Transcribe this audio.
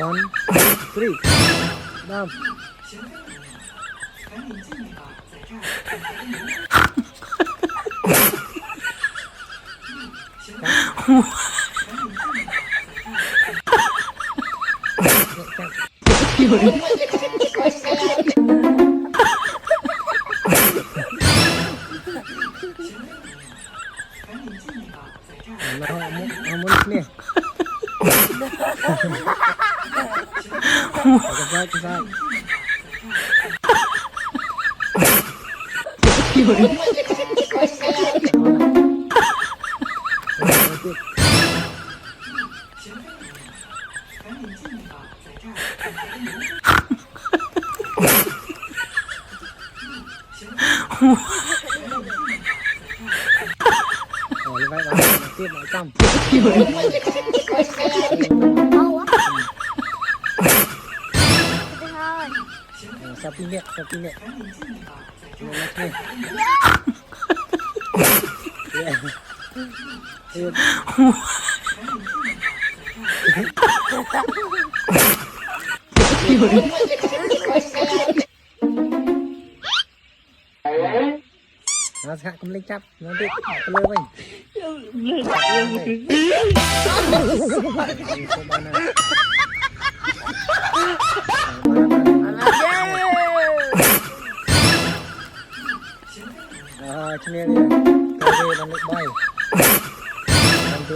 1 2 3 đâm muốn nè cái sai rồi vậy đó tiếp lại trong sắp kinh nghiệm nó sẽ không lên chấp nó biết lơ mình cho nên là cái gì nó bay làm gì